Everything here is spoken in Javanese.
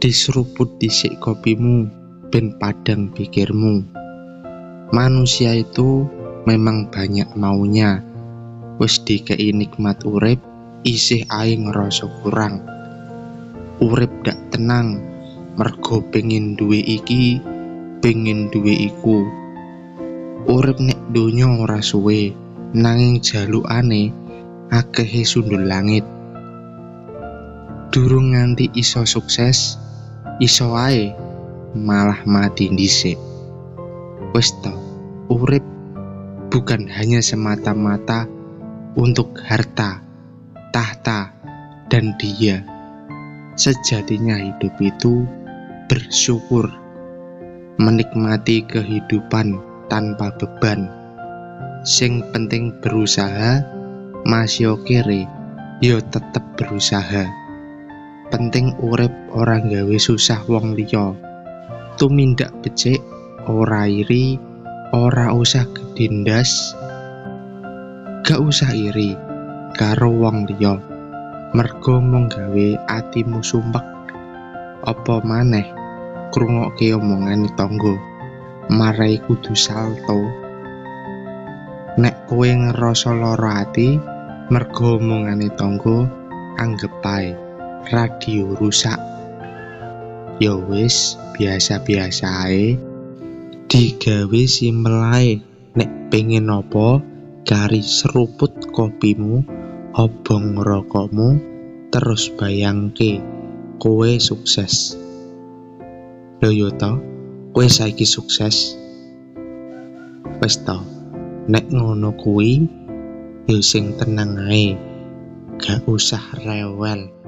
Diseruput dhisik kopimu ben padang pikirmu. Manusia itu memang banyak maunya. Wis dikei nikmat urip, isih ae ngerasa kurang. Urip dak tenang, mergo pengen duwe iki, pengen duwe iku. Urip nek donya ora suwe, nanging jalukane akehe sundul langit. Durung nganti iso sukses, iso ae malah mati dhisik. Wis to, urip bukan hanya semata-mata untuk harta, tahta, dan dia. Sejatinya hidup itu bersyukur, menikmati kehidupan tanpa beban. Sing penting berusaha, masih kere yo tetep berusaha. Penting urip ora gawe susah wong liya. Tumindak becik, ora iri, ora usah gedindas. Gak usah iri karo wong liya, mergo mung gawe atimu sumpek. Apa maneh krungokke omongane tangga, marai kudu salto. Nek kowe ngerasa lara ati mergo omongane tangga, anggep ae radio rusak. Ya wis, biasa-biasa ae. Digawe simpel ae. Nek pengen apa, kari seruput kopimu, obong rokokmu, terus bayangke kowe sukses. Lho yo to, kowe saiki sukses. Wis to, nek ngono kuwi yo sing tenang ae. Gak usah rewel.